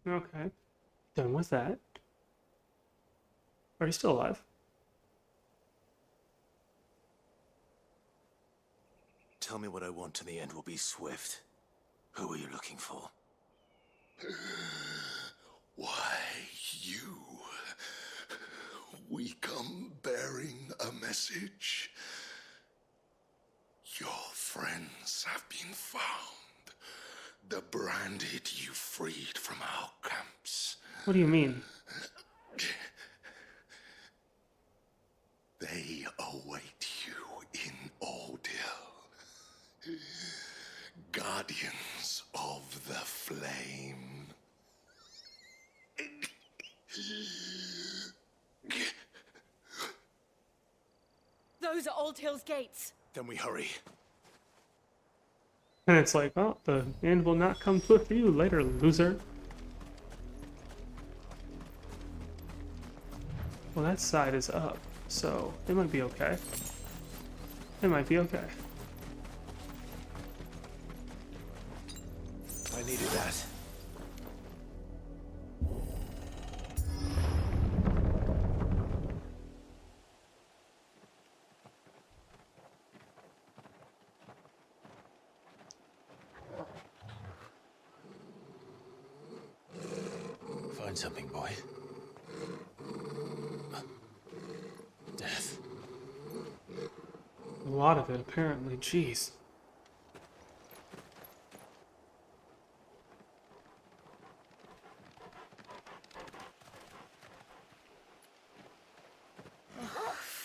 Okay. Done with that. Are you still alive? Tell me what I want and the end will be swift. Who are you looking for? Why, you. We come bearing a message. Your friends have been found. The branded you freed from our camps. What do you mean? They await you in Ordeal. Guardians of the Flame. Those are Old Hill's gates. Then we hurry. And it's like, oh, the end will not come swift for you later, loser. Well, that side is up, so it might be okay. It might be okay. I needed that. Find something, boy. Death. A lot of it, apparently. Jeez.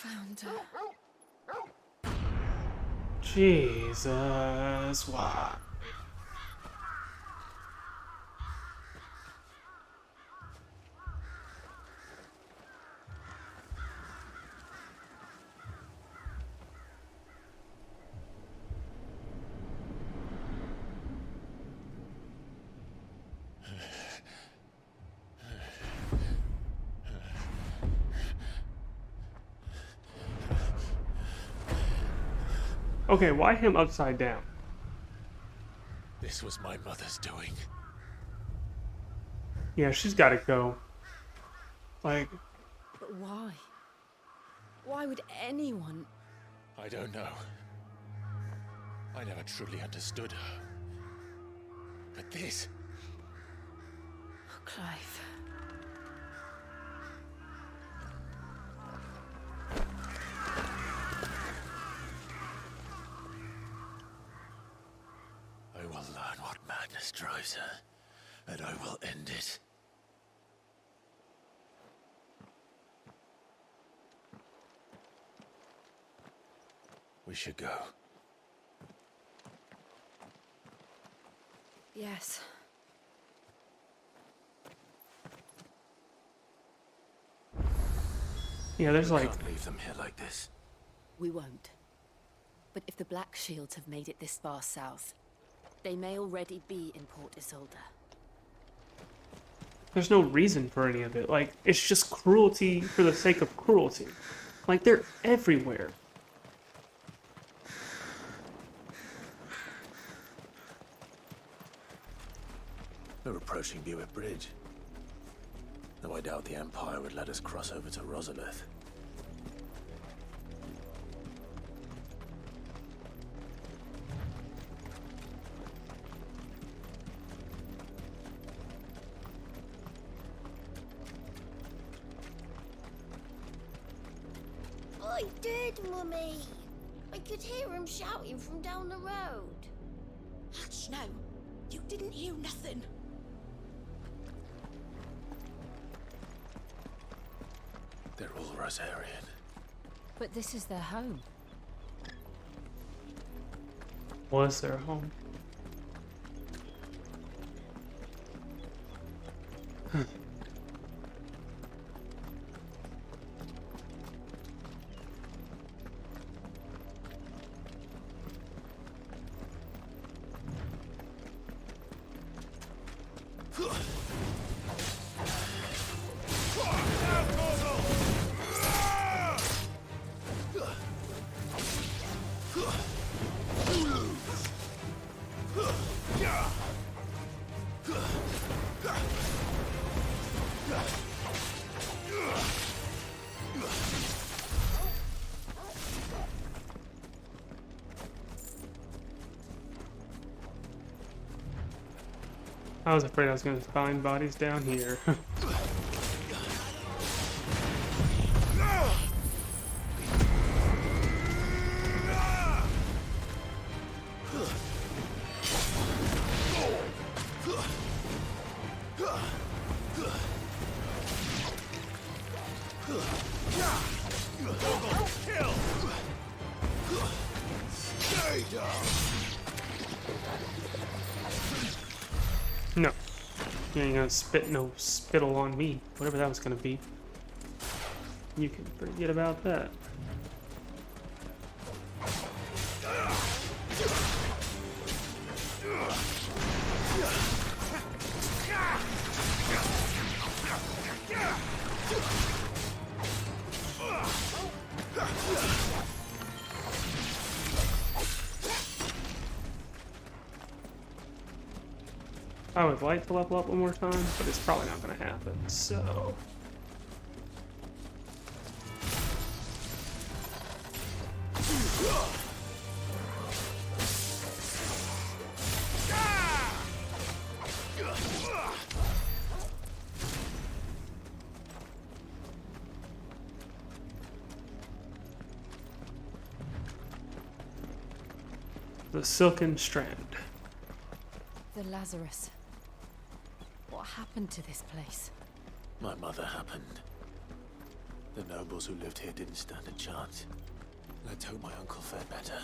Found her. Jesus, what? Okay, why him upside down? This was my mother's doing. Yeah, she's gotta go. Like, But why? Why would anyone? I don't know. I never truly understood her. But this... Oh, Clive. I will learn what madness drives her, and I will end it. We should go. Yes. yeah, there's We like, can't leave them here like this. We won't. But if the Black Shields have made it this far south, they may already be in Port Isolde. there's no reason for any of it. Like, it's just cruelty for the sake of cruelty. Like, they're everywhere. We're approaching Buick Bridge. Though I doubt the Empire would let us cross over to Rosalith. I did, Mummy. I could hear him shouting from down the road. Hush, no. You didn't hear nothing. They're all Rosarian. But this is their home. Was their home. I was afraid I was gonna find bodies down here. No. You ain't gonna spit no spittle on me. Whatever that was gonna be. You can forget about that. I would like to level up one more time, but it's probably not going to happen, so... The Silken Strand. The Lazarus. What happened to this place? My mother happened. The nobles who lived here didn't stand a chance. Let's hope my uncle fared better.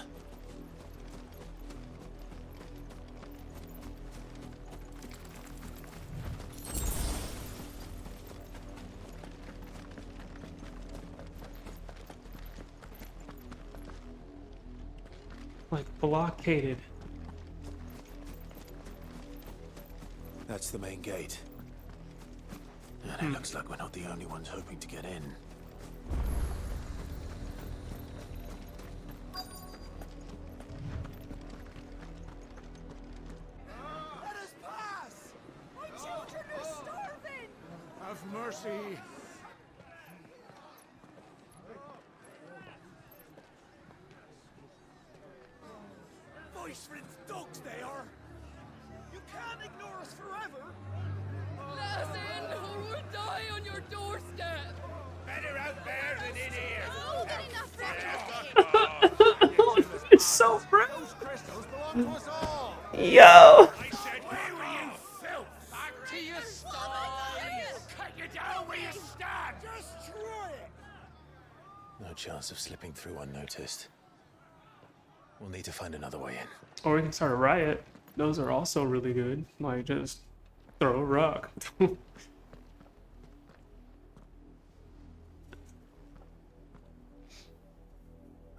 Like, blockaded. That's the main gate. And it looks like we're not the only ones hoping to get in. Let us pass! My children are starving! Have mercy. Voice-rinsed dogs they are! You can't ignore us forever! Let us in, or we'll die on your doorstep! Better out there than in here. Oh, good enough. It's so proud. Those crystals belong to us all. Yo! I said, where were you, filth? Back to your stall! Cut you down where you stand. Destroy it! No chance of slipping through unnoticed. We'll need to find another way in. Or we can start a riot. Those are also really good. Like, just throw a rock.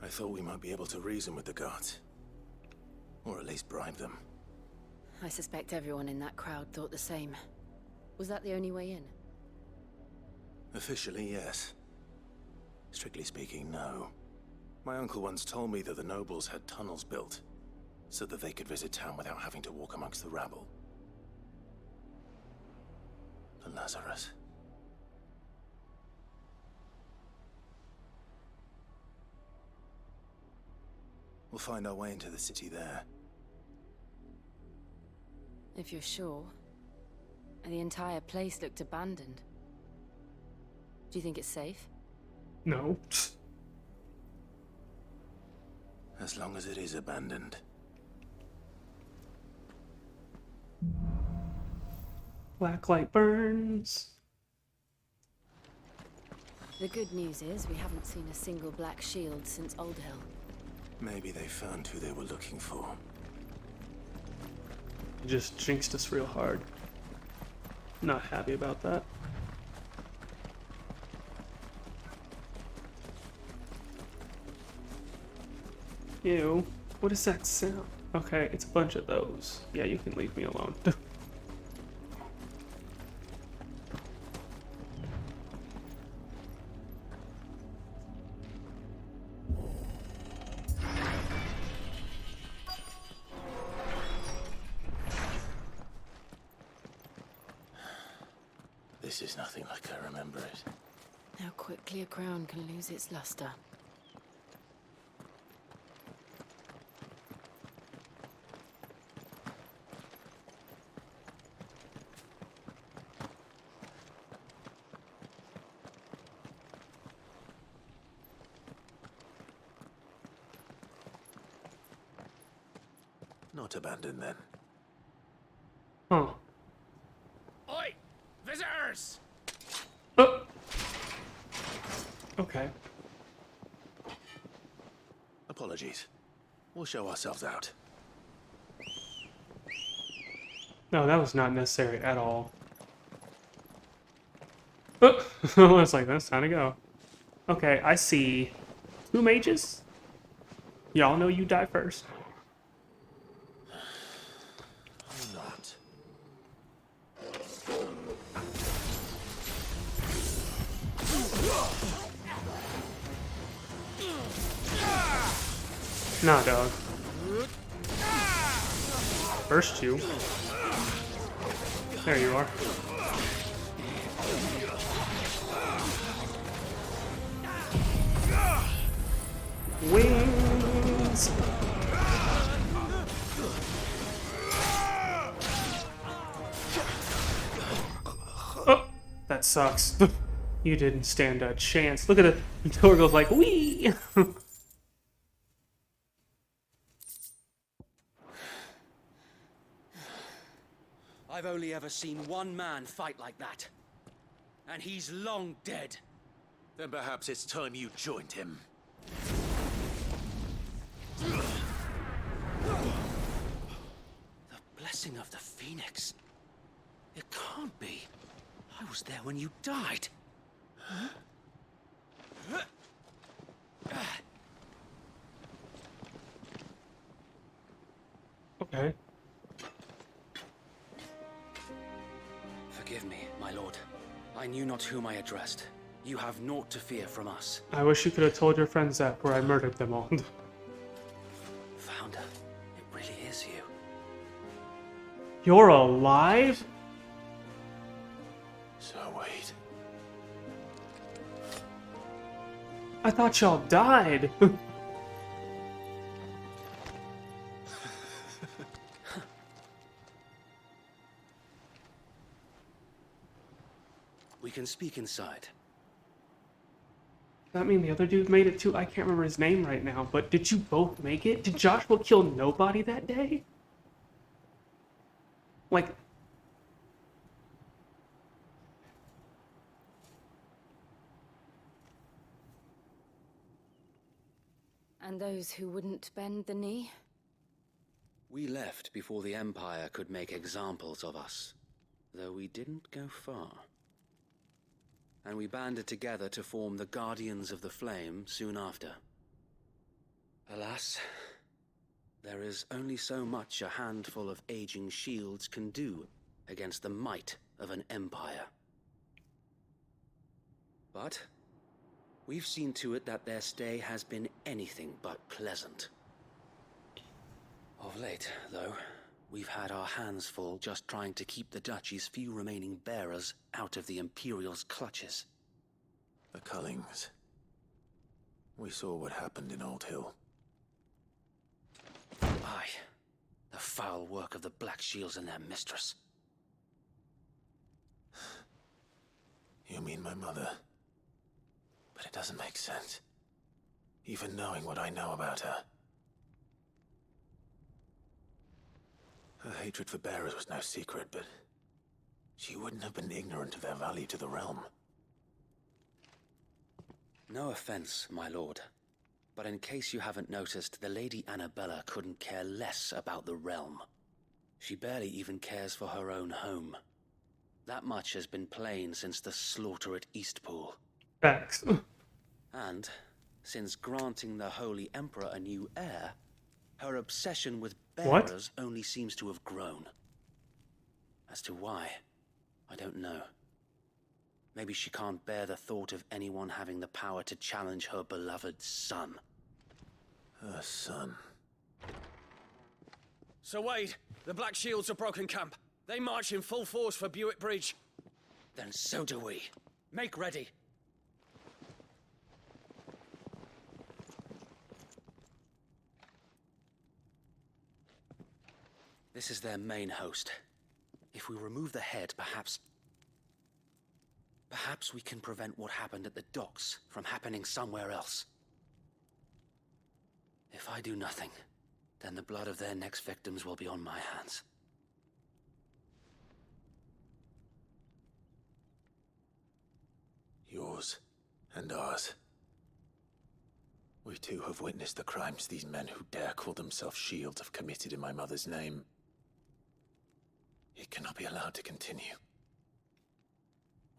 I thought we might be able to reason with the guards. Or at least bribe them. I suspect everyone in that crowd thought the same. Was that the only way in? Officially, yes. Strictly speaking, no. My uncle once told me that the nobles had tunnels built, so that they could visit town without having to walk amongst the rabble. The Lazarus. We'll find our way into the city there. If you're sure. The entire place looked abandoned. Do you think it's safe? No. As long as it is abandoned. Black light burns. The good news is we haven't seen a single black shield since Old Hill. Maybe they found who they were looking for. It just jinxed us real hard. Not happy about that. Ew. What is that sound? Okay, it's a bunch of those. Yeah, you can leave me alone. This is nothing like I remember it. How quickly a crown can lose its luster. not abandoned then. Huh. Oi! Visitors! Oh. Okay. Apologies. We'll show ourselves out. No, that was not necessary at all. Oh. I was like, that's time to go. Okay, I see 2 mages. Y'all know you die first. Not. Nah, dog. First 2. There you are. Wings! Oh, that sucks. You didn't stand a chance. Look at it. The door goes like, wee! I've only ever seen one man fight like that. And he's long dead. Then perhaps it's time you joined him. The blessing of the Phoenix. It can't be. I was there when you died. Okay. Forgive me, my lord. I knew not whom I addressed. You have naught to fear from us. I wish you could have told your friends that before I murdered them all. Founder, it really is you. You're alive? So wait. I thought y'all died. We can speak inside. Does that mean the other dude made it too? I can't remember his name right now, but did you both make it? Did Joshua kill nobody that day? Like... And those who wouldn't bend the knee? We left before the Empire could make examples of us, though we didn't go far. And we banded together to form the Guardians of the Flame soon after. Alas, there is only so much a handful of aging shields can do against the might of an empire. But we've seen to it that their stay has been anything but pleasant. Of late, though, we've had our hands full just trying to keep the Duchy's few remaining bearers out of the Imperial's clutches. The Cullings. We saw what happened in Old Hill. Aye, the foul work of the Black Shields and their mistress. You mean my mother? But it doesn't make sense. Even knowing what I know about her. Her hatred for bearers was no secret, but she wouldn't have been ignorant of their value to the realm. No offense, my lord, but in case you haven't noticed, the Lady Annabella couldn't care less about the realm. She barely even cares for her own home. That much has been plain since the slaughter at Eastpool. Facts. And, since granting the Holy Emperor a new heir, her obsession with bearers only seems to have grown. As to why, I don't know. Maybe she can't bear the thought of anyone having the power to challenge her beloved son. Her son. Sir Wade, the Black Shields have broken camp. They march in full force for Buick Bridge. Then so do we. Make ready. This is their main host. If we remove the head, perhaps we can prevent what happened at the docks from happening somewhere else. If I do nothing, then the blood of their next victims will be on my hands. Yours and ours. We too have witnessed the crimes these men who dare call themselves shields have committed in my mother's name. It cannot be allowed to continue.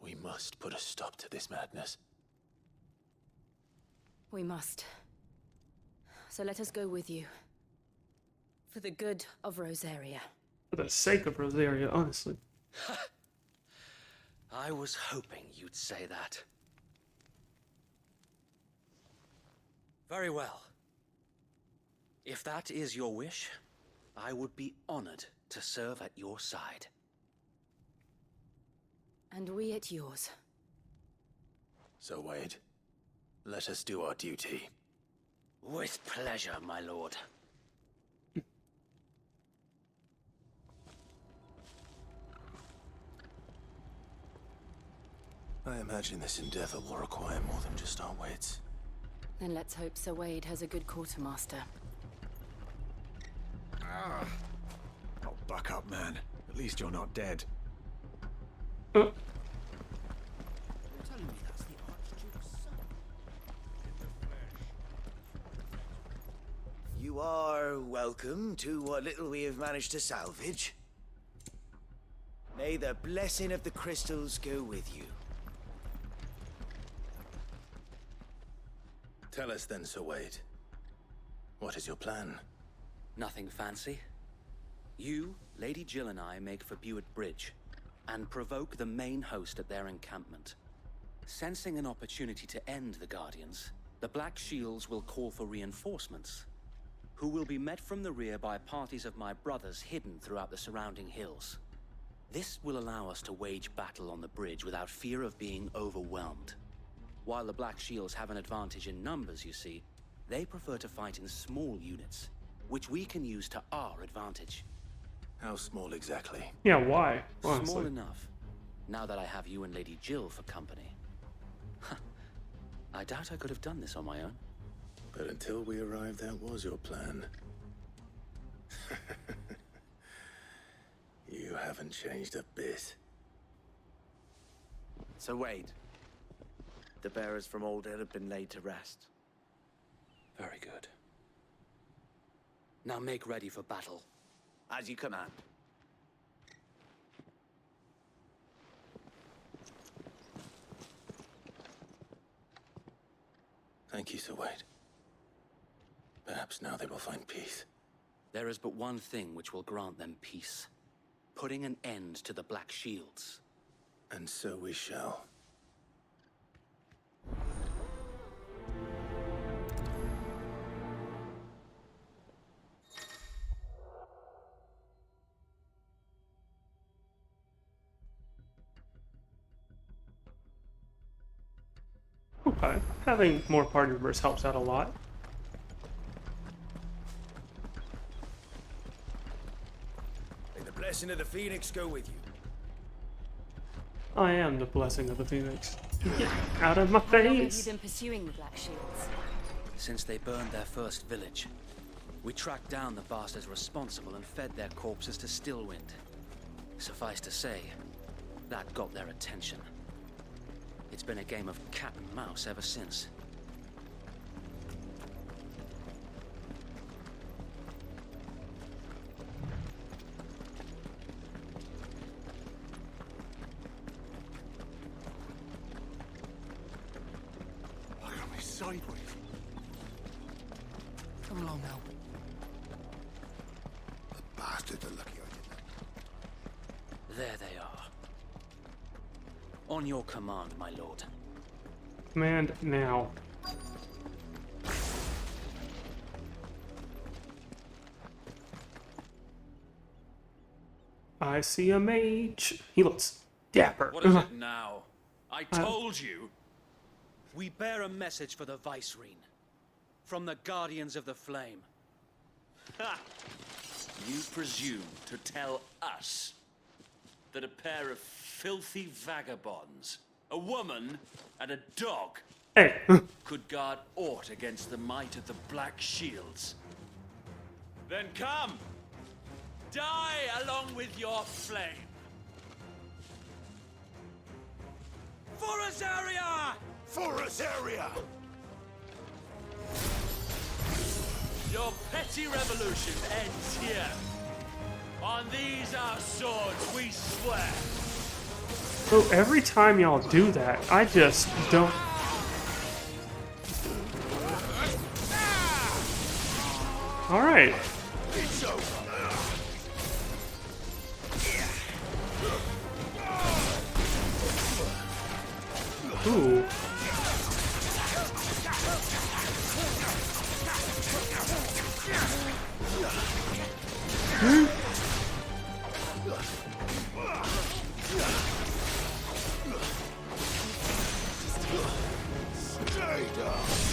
We must put a stop to this madness. We must. So let us go with you. For the good of Rosaria. For the sake of Rosaria, honestly. I was hoping you'd say that. Very well. If that is your wish, I would be honored to serve at your side. And we at yours. So, Wade, let us do our duty. With pleasure, my lord. I imagine this endeavor will require more than just our wits. Then let's hope Sir Wade has a good quartermaster. Oh, buck up, man. At least you're not dead. You're telling me that's the Archduke's son? You are welcome to what little we have managed to salvage. May the blessing of the crystals go with you. Tell us then, Sir Wade. What is your plan? Nothing fancy. You, Lady Jill and I make for Buett Bridge, and provoke the main host at their encampment. Sensing an opportunity to end the Guardians, the Black Shields will call for reinforcements, who will be met from the rear by parties of my brothers hidden throughout the surrounding hills. This will allow us to wage battle on the bridge without fear of being overwhelmed. While the Black Shields have an advantage in numbers, you see, they prefer to fight in small units, which we can use to our advantage. How small exactly? Yeah, why? Honestly. Small enough, now that I have you and Lady Jill for company. I doubt I could have done this on my own. But until we arrived, that was your plan. You haven't changed a bit. So Wade, the bearers from Aldale have been laid to rest. Very good. Now make ready for battle. As you command. Thank you, Sir Wade. Perhaps now they will find peace. There is but one thing which will grant them peace. Putting an end to the Black Shields. And so we shall. Okay, having more party members helps out a lot. May the blessing of the Phoenix go with you. I am the blessing of the Phoenix. Get out of my How long have you face! been pursuing the Black Shields? Since they burned their first village, we tracked down the bastards responsible and fed their corpses to Stillwind. Suffice to say, that got their attention. It's been a game of cat and mouse ever since. Look at me sideways. Come along now. The bastards are lucky I did that. There they are. On your command, my lord. Command now. I see a mage. He looks dapper. What is it now? I told you. We bear a message for the Vicereine. From the Guardians of the Flame. Ha! You presume to tell us that a pair of filthy vagabonds, a woman and a dog, Hey. could guard aught against the might of the Black Shields? Then come! Die along with your flame! For Azaria! For Azaria! Your petty revolution ends here. On these our swords we swear. So every time y'all do that, I just don't... Alright. Ooh.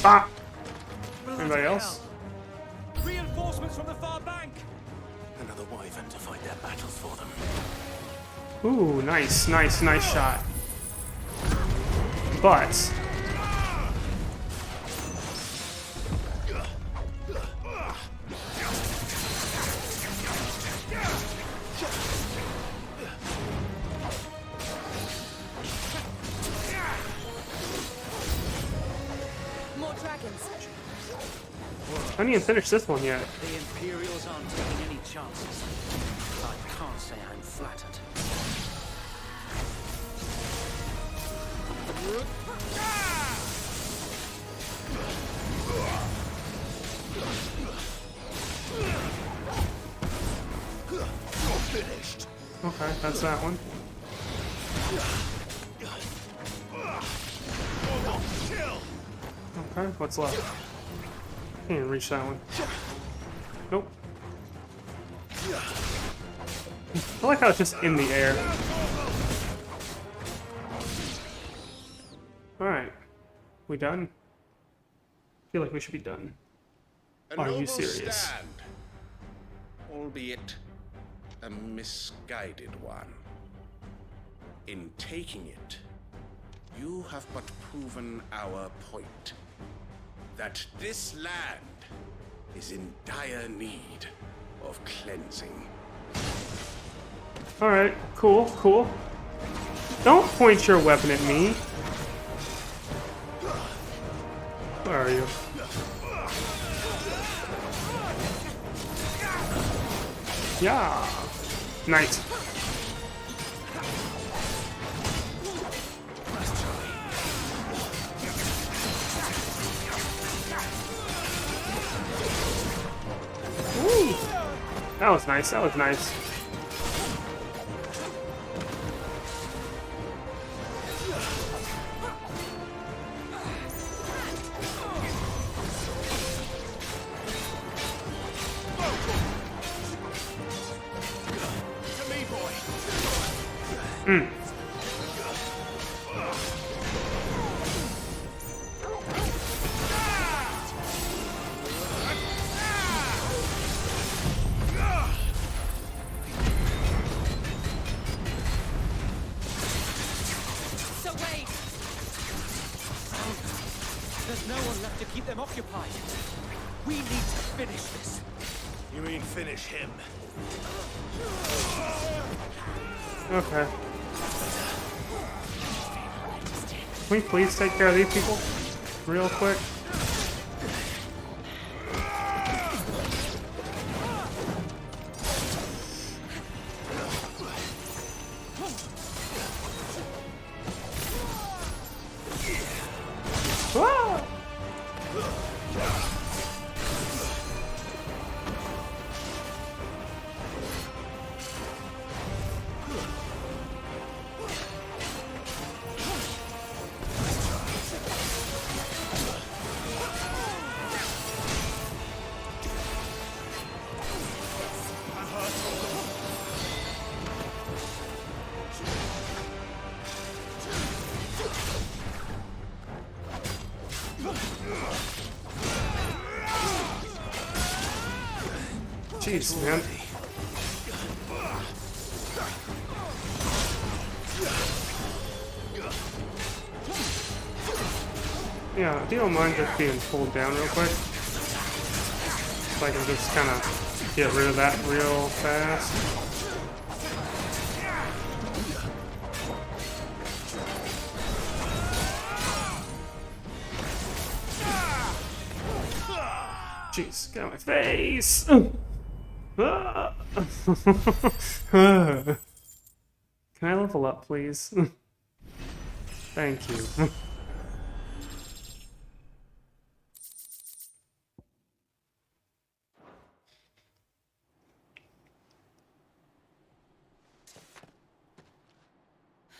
Ah! Anybody else? Reinforcements from the far bank. Another wyvern to fight their battles for them. Ooh, nice, nice, nice shot. But... More dragons. I didn't even finish this one yet. The Imperials aren't taking any chances. I can't say I'm flattered. Finished. Okay, that's that one. Okay, what's left? Can't even reach that one. Nope. I like how it's just in the air. Alright. We done? Feel like we should be done. Are you serious? Stand, albeit a misguided one. In taking it, you have but proven our point. That this land is in dire need of cleansing. Alright, cool, cool. Don't point your weapon at me. Where are you? Yeah. Nice. Ooh. That was nice, that was nice. Mm. So wait. There's no one left to keep them occupied. We need to finish this. You mean finish him? Okay. Can we please take care of these people? Real quick? Ah! Jeez, man. Yeah, if you don't mind just being pulled down real quick. So I can just kind of Get rid of that real fast. Jeez, get out of my face! Ah. Can I level up, please? Thank you.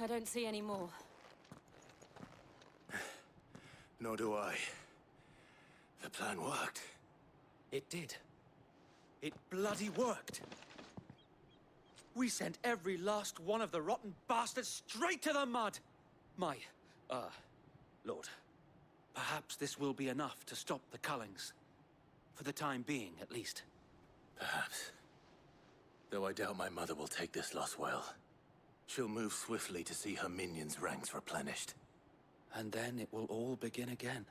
I don't see any more. Nor do I. The plan worked. It did. It bloody worked. We sent every last one of the rotten bastards straight to the mud. My, Lord, perhaps this will be enough to stop the Cullings. For the time being, at least. Perhaps. Though I doubt my mother will take this loss well. She'll move swiftly to see her minions' ranks replenished. And then it will all begin again.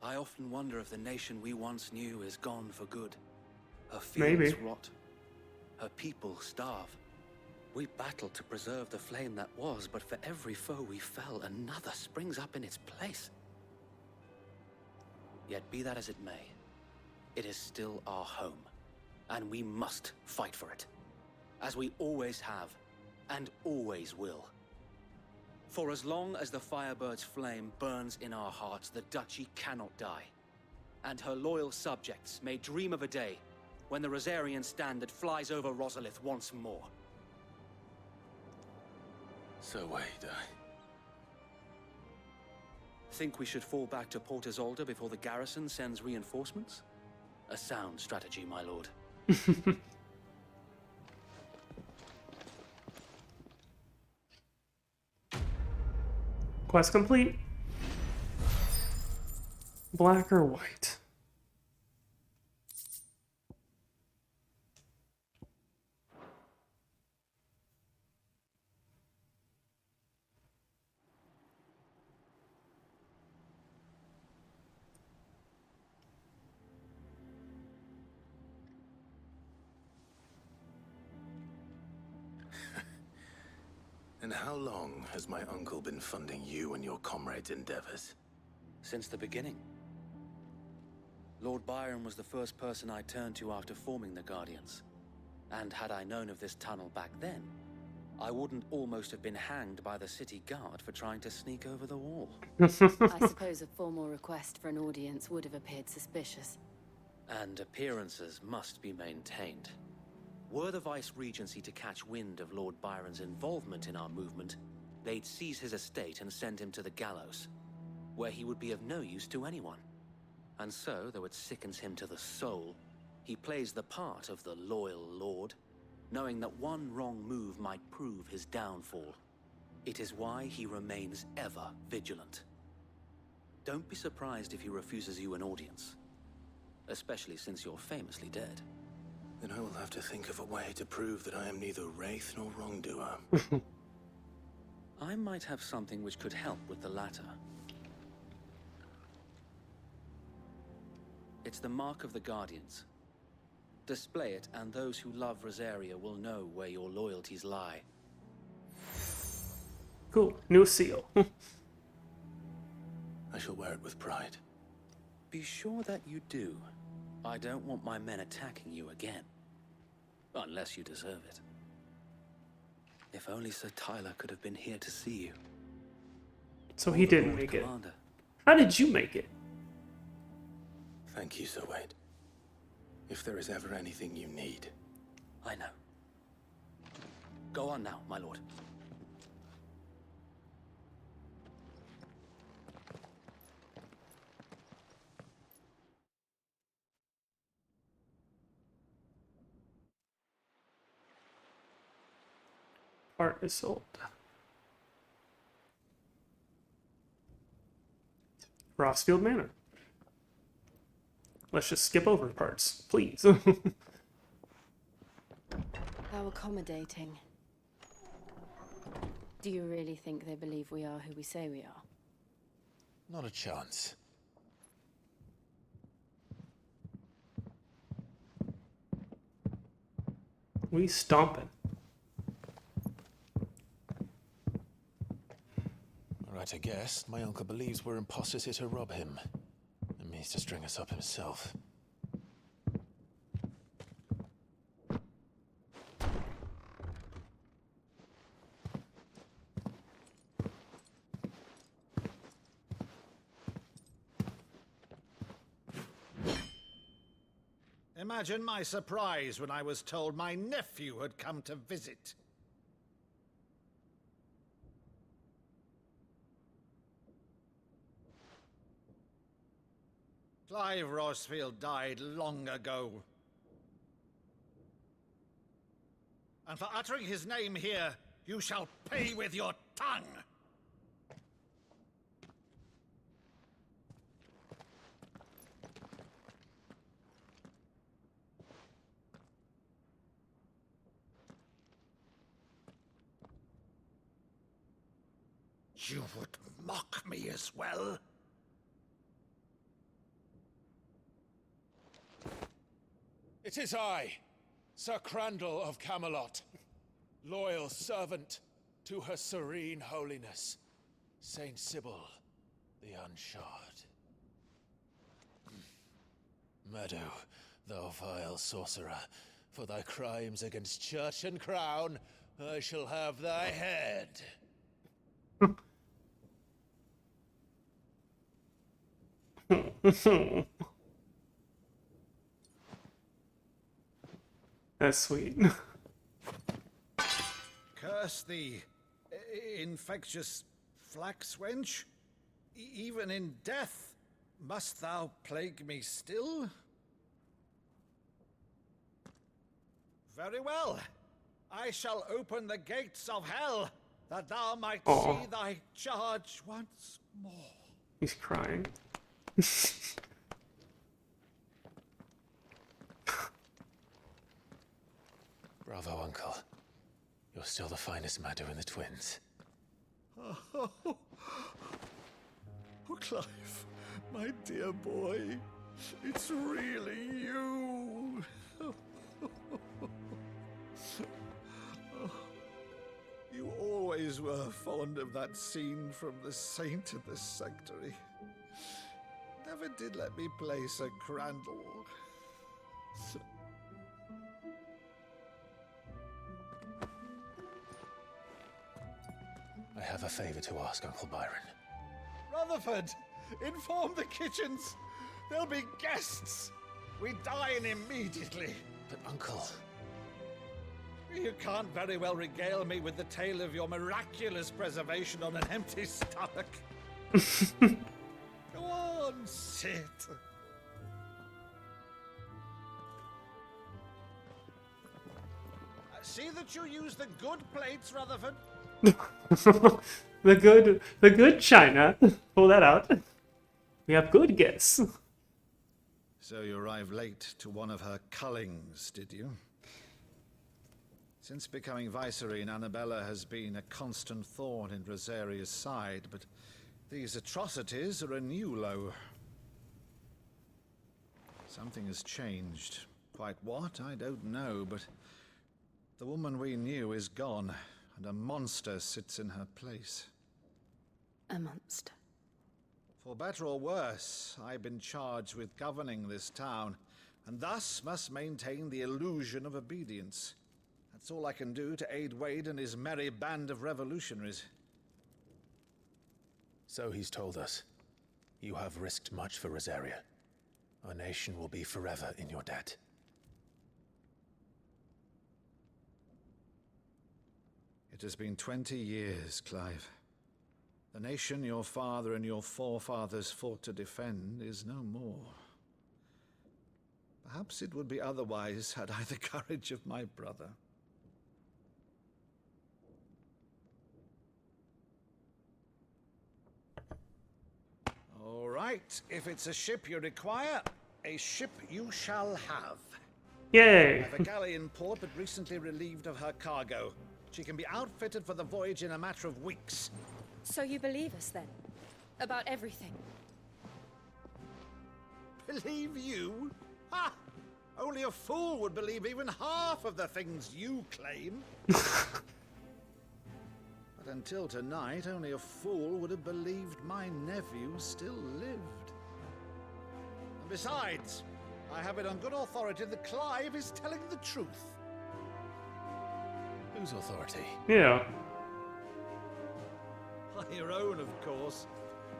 I often wonder if the nation we once knew is gone for good. Her fields rot. Her people starve. We battled to preserve the flame that was, but for every foe we fell, another springs up in its place. Yet be that as it may, it is still our home, and we must fight for it. As we always have, and always will. For as long as the Firebird's flame burns in our hearts, the Duchy cannot die. And her loyal subjects may dream of a day when the Rosarian standard flies over Rosalith once more. So wait, Think we should fall back to Port Isolde before the garrison sends reinforcements? A sound strategy, my lord. Quest complete. Black or white? And how long has my uncle been funding you and your comrades' endeavors? Since the beginning. Lord Byron was the first person I turned to after forming the Guardians. And had I known of this tunnel back then, I wouldn't almost have been hanged by the city guard for trying to sneak over the wall. I suppose a formal request for an audience would have appeared suspicious. And appearances must be maintained. Were the Vice-Regency to catch wind of Lord Byron's involvement in our movement, they'd seize his estate and send him to the gallows, where he would be of no use to anyone. And so, though it sickens him to the soul, he plays the part of the loyal lord, knowing that one wrong move might prove his downfall. It is why he remains ever vigilant. Don't be surprised if he refuses you an audience, especially since you're famously dead. Then I will have to think of a way to prove that I am neither wraith nor wrongdoer. I might have something which could help with the latter. It's the mark of the Guardians. Display it, and those who love Rosaria will know where your loyalties lie. Cool. New seal. I shall wear it with pride. Be sure that you do. I don't want my men attacking you again. Unless you deserve it. If only Sir Tyler could have been here to see you. So he didn't make it. Commander. How did you make it? Thank you, Sir Wade. If there is ever anything you need. I know. Go on now, my lord. Part is sold. Rossfield Manor. Let's just skip over parts, please. How accommodating. Do you really think they believe we are who we say we are? Not a chance. We stomping. Right, I guess. My uncle believes we're imposters here to rob him. And means to string us up himself. Imagine my surprise when I was told my nephew had come to visit. Clive Rosefield died long ago. And for uttering his name here, you shall pay with your tongue! You would mock me as well? It is I, Sir Crandall of Camelot, loyal servant to Her Serene Holiness, Saint Sybil the Unshod. Meadow, thou vile sorcerer, for thy crimes against church and crown, I shall have thy head. That's sweet. Curse thee, infectious flax wench. Even in death, must thou plague me still? Very well. I shall open the gates of hell, that thou might see thy charge once more. He's crying. Bravo, Uncle. You're still the finest Meadow in the twins. Oh, Clive, my dear boy, it's really you. You always were fond of that scene from The Saint in the Sanctuary. Never did let me play Sir Crandall. I have a favor to ask, Uncle Byron. Rutherford, inform the kitchens. There'll be guests. We dine immediately. But, Uncle... You can't very well regale me with the tale of your miraculous preservation on an empty stomach. Go on, sit. See that you use the good plates, Rutherford. the good china. Pull that out. We have good guests. So you arrived late to one of her cullings, did you? Since becoming Vicereine, Annabella has been a constant thorn in Rosaria's side, but these atrocities are a new low. Something has changed. Quite what, I don't know, but the woman we knew is gone, and a monster sits in her place. A monster? For better or worse, I've been charged with governing this town, and thus must maintain the illusion of obedience. That's all I can do to aid Wade and his merry band of revolutionaries. So he's told us. You have risked much for Rosaria. Our nation will be forever in your debt. It has been 20 years, Clive. The nation your father and your forefathers fought to defend is no more. Perhaps it would be otherwise had I the courage of my brother. All right, if it's a ship you require, a ship you shall have. Yay! I have a galley in port, but recently relieved of her cargo. She can be outfitted for the voyage in a matter of weeks. So you believe us then? About everything? Believe you? Ha! Only a fool would believe even half of the things you claim. But until tonight, only a fool would have believed my nephew still lived. And besides, I have it on good authority that Clive is telling the truth. Whose authority? Yeah. Your own, of course.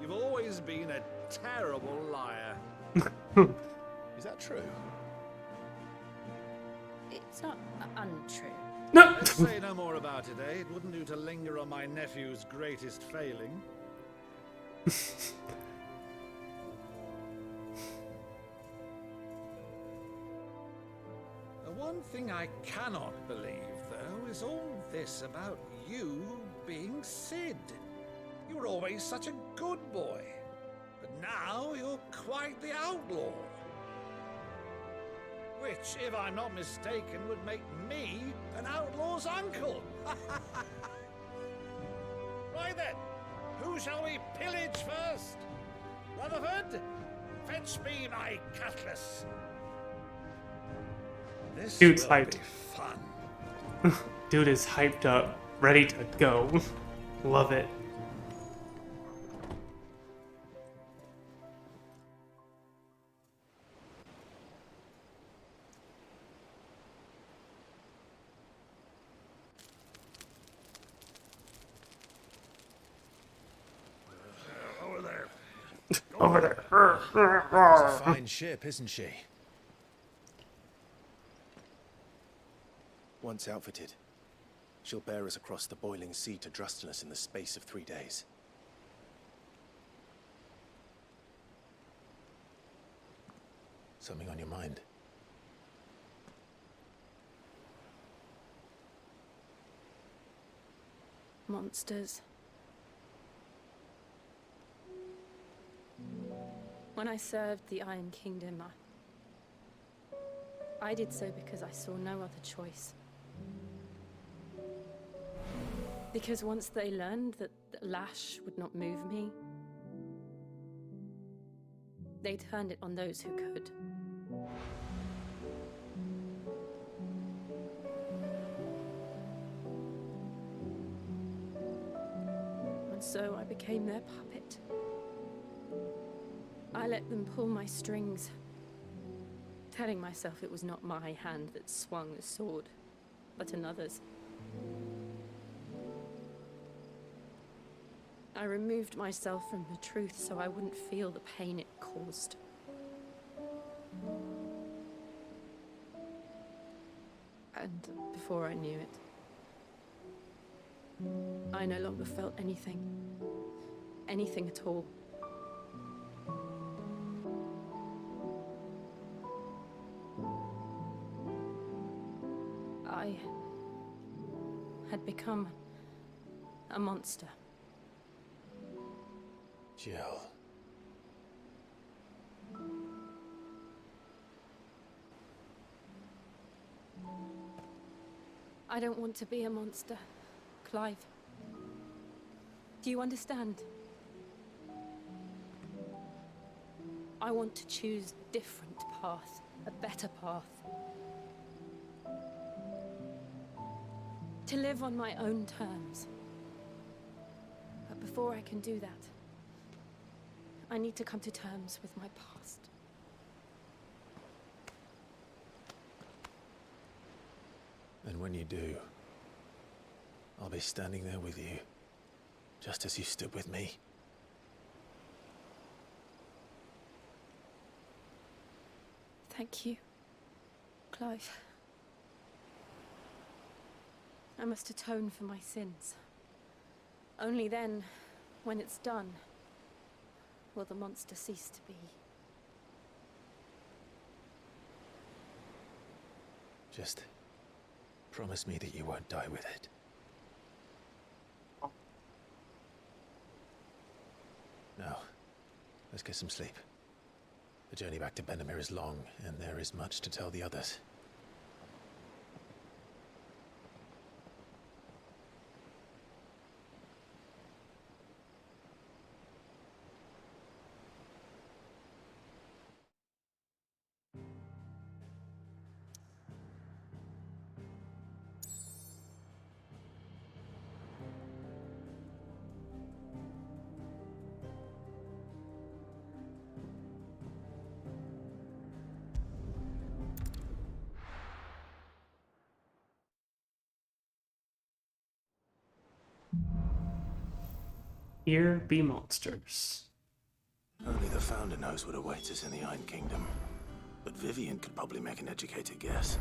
You've always been a terrible liar. Is that true? It's not untrue. No. Let's say no more about it, eh? It wouldn't do to linger on my nephew's greatest failing. The one thing I cannot believe, though, is all this about you being Sid. You were always such a good boy, but now you're quite the outlaw. Which, if I'm not mistaken, would make me an outlaw's uncle. Right then, who shall we pillage first? Rutherford, fetch me my cutlass. This Dude's will hyped. be fun. Dude is hyped up, ready to go. Love it. Over there. It's a fine ship, isn't she? Once outfitted, she'll bear us across the boiling sea to Drustenus in the space of 3 days. Something on your mind? Monsters. When I served the Iron Kingdom, I did so because I saw no other choice. Because once they learned that Lash would not move me, they turned it on those who could. And so I became their puppet. I let them pull my strings, telling myself it was not my hand that swung the sword, but another's. I removed myself from the truth so I wouldn't feel the pain it caused. And before I knew it, I no longer felt anything. Anything at all. I had become a monster. Jill. I don't want to be a monster, Clive. Do you understand? I want to choose a different path, a better path. To live on my own terms. But before I can do that, I need to come to terms with my past. And when you do, I'll be standing there with you, just as you stood with me. Thank you, Clive. I must atone for my sins. Only then, when it's done, will the monster cease to be. Just promise me that you won't die with it. Now, let's get some sleep. The journey back to Benamir is long, and there is much to tell the others. Here be monsters. Only the Founder knows what awaits us in the Iron Kingdom. But Vivian could probably make an educated guess.